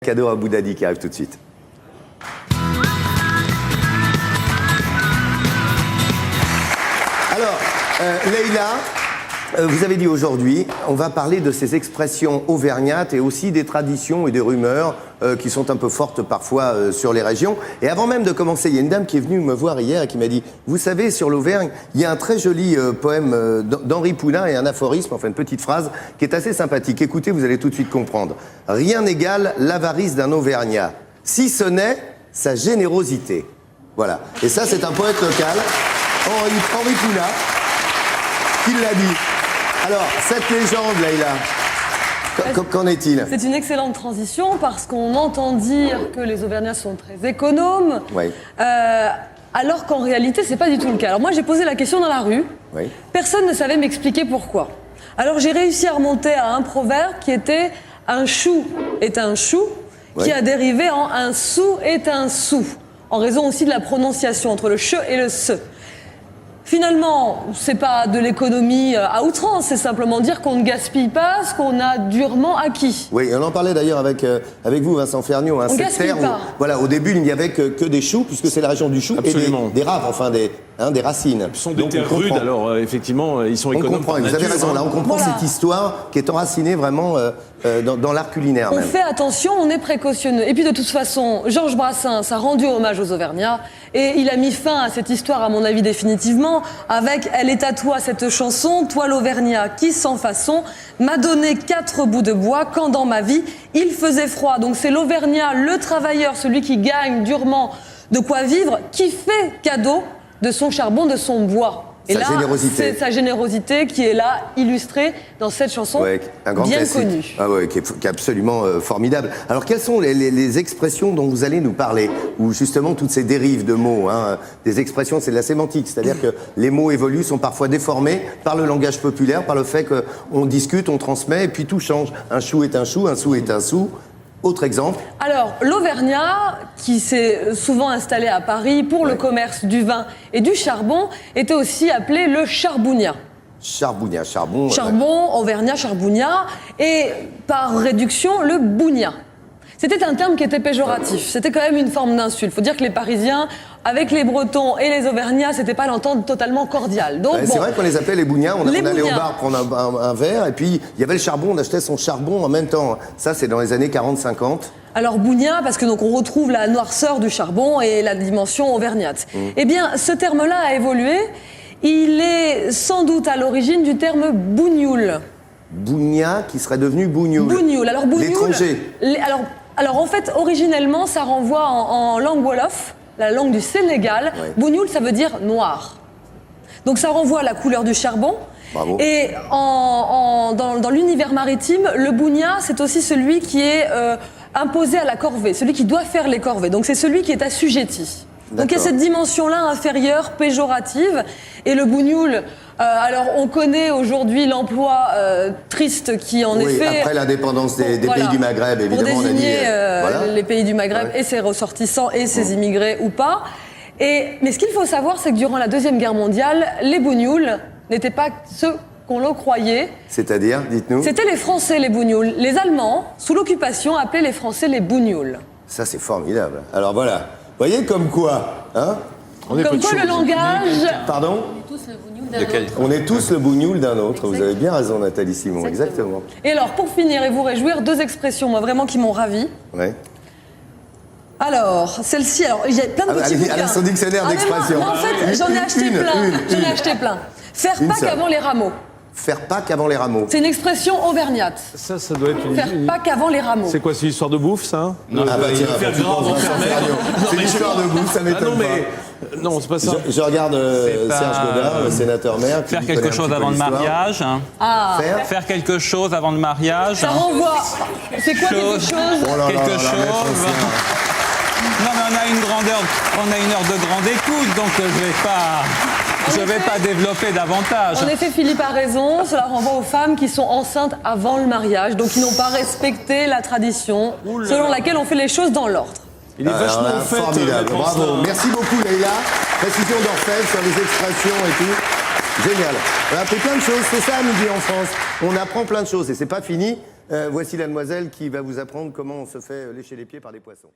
Cadeau à Boudadi qui arrive tout de suite. Alors, Leïla, vous avez dit aujourd'hui, on va parler de ces expressions auvergnates et aussi des traditions et des rumeurs qui sont un peu fortes parfois sur les régions. Et avant même de commencer, il y a une dame qui est venue me voir hier et qui m'a dit, vous savez, sur l'Auvergne, il y a un très joli poème d'Henri Poulain et un aphorisme, enfin une petite phrase, qui est assez sympathique. Écoutez, vous allez tout de suite comprendre. Rien n'égale l'avarice d'un Auvergnat, si ce n'est sa générosité. Voilà. Et ça, c'est un poète local, Henri Poulain, qui l'a dit. Alors, cette légende, Leïla, qu'en est-il? C'est une excellente transition parce qu'on entend dire que les Auvergnats sont très économes, Oui. Alors qu'en réalité, c'est pas du tout le cas. Alors moi, j'ai posé la question dans la rue. Oui. Personne ne savait m'expliquer pourquoi. Alors j'ai réussi à remonter à un proverbe qui était « un chou est un chou », Oui. qui a dérivé en « un sou est un sou », en raison aussi de la prononciation entre le « che » et le « se ». Finalement, c'est pas de l'économie à outrance, c'est simplement dire qu'on ne gaspille pas ce qu'on a durement acquis. Oui, on en parlait d'ailleurs avec vous, Vincent Ferniaud. On gaspille pas. Voilà, au début, il n'y avait que des choux, puisque c'est la région du chou. Absolument. Et des raves, enfin des racines. Ce sont des terres rudes, alors effectivement, ils sont On économes. comprend, par vous avez nature, raison, hein. là on comprend Voilà. cette histoire qui est enracinée vraiment dans l'art culinaire On même. fait attention, on est précautionneux. Et puis de toute façon, Georges Brassens a rendu hommage aux Auvergnats et il a mis fin à cette histoire, à mon avis, définitivement, avec « Elle est à toi cette chanson, toi l'Auvergnat qui sans façon m'a donné 4 bouts de bois quand dans ma vie il faisait froid ». Donc c'est l'Auvergnat, le travailleur, celui qui gagne durement de quoi vivre, qui fait cadeau de son charbon, de son bois. Et Sa là, générosité. c'est sa générosité qui est là, illustrée dans cette chanson Ouais, un grand bien classique. connue. Ah ouais, qui est absolument formidable. Alors, quelles sont les expressions dont vous allez nous parler? Ou justement, toutes ces dérives de mots, hein, des expressions, c'est de la sémantique. C'est-à-dire que les mots évoluent, sont parfois déformés par le langage populaire, par le fait qu'on discute, on transmet, et puis tout change. Un chou est un chou, un sou est un sou. Autre exemple? Alors, l'Auvergnat, qui s'est souvent installé à Paris pour le commerce du vin et du charbon, était aussi appelé le charbougnat. Charbougnat, charbon. Charbon, Auvergnat, charbougnat, et par réduction, le bougnat. C'était un terme qui était péjoratif, c'était quand même une forme d'insulte. Il faut dire que les Parisiens, avec les Bretons et les Auvergnats, c'était pas l'entente totalement cordiale. Donc, Ouais, c'est vrai qu'on les appelait les bougnats, on allait au bougnats. bar prendre un verre, et puis il y avait le charbon, on achetait son charbon en même temps. Ça, c'est dans les années 40-50. Alors bougnat, parce que donc on retrouve la noirceur du charbon et la dimension auvergnate. Eh bien, ce terme-là a évolué. Il est sans doute à l'origine du terme bougnoul. Bougna qui serait devenu bougnoul. Bougnoul. Alors bougnoul. L'étranger. Alors en fait, originellement, ça renvoie en langue wolof, la langue du Sénégal. Ouais. Bougnoul, ça veut dire noir. Donc ça renvoie à la couleur du charbon. Bravo. Et dans l'univers maritime, le bougna, c'est aussi celui qui est imposé à la corvée, celui qui doit faire les corvées. Donc c'est celui qui est assujetti. Donc il y a D'accord. cette dimension-là inférieure, péjorative. Et le bougnoul, alors on connaît aujourd'hui l'emploi triste qui en Oui, effet... après l'indépendance des Voilà. pays du Maghreb, évidemment, Pour on a dit, désigner voilà. les pays du Maghreb Ouais. et ses ressortissants et ses immigrés ou pas. Mais ce qu'il faut savoir, c'est que durant la Deuxième Guerre mondiale, les bougnouls n'étaient pas ceux qu'on le croyait. C'est-à-dire, dites-nous. C'était les Français, les bougnouls. Les Allemands, sous l'occupation, appelaient les Français les bougnouls. Ça, c'est formidable. Alors voilà, vous voyez comme quoi, hein? On est peu Comme de quoi choses. le langage... Pardon? On est tous le bougnoul d'un autre. Vous avez bien raison, Nathalie Simon. Exactement. Et alors, pour finir et vous réjouir, 2 expressions, moi, vraiment, qui m'ont ravie. Ouais. Alors, celle-ci, alors, il y a plein de petits bouquins. Elle a son dictionnaire mais d'expressions. moi, en fait, j'en ai acheté plein. J'en ai acheté plein. Faire Une Pâques seule. avant les rameaux. Faire Pâques avant les rameaux. C'est une expression auvergnate. Ça doit être Faire Pâques avant les rameaux. C'est quoi, c'est une histoire de bouffe, ça? Ah bah tiens, faire tu grand penses avant à faire Vincent maigre. Ferniaud. C'est une histoire de bouffe, ça Ah m'étonne non, pas. mais... Non, c'est pas ça. Je regarde C'est Serge pas, Godin, le sénateur maire. qui Faire lui quelque connaît un chose petit peu avant le l'histoire. mariage. Hein. Faire quelque chose avant le mariage. Ça renvoie. C'est quoi quelque chose Oh là là Quelque là là, chose. maître ancien. Non, mais on a une heure de grande écoute, donc je vais pas développer davantage. En effet, Philippe a raison. Cela renvoie aux femmes qui sont enceintes avant le mariage, donc qui n'ont pas respecté la tradition selon laquelle on fait les choses dans l'ordre. Il est Alors vachement là, fait. formidable, bravo. Merci beaucoup, Leïla. Précision d'orfèvre sur les expressions et tout. Génial. On a appris plein de choses, c'est ça à midi en France. On apprend plein de choses et c'est pas fini. Voici la demoiselle qui va vous apprendre comment on se fait lécher les pieds par des poissons.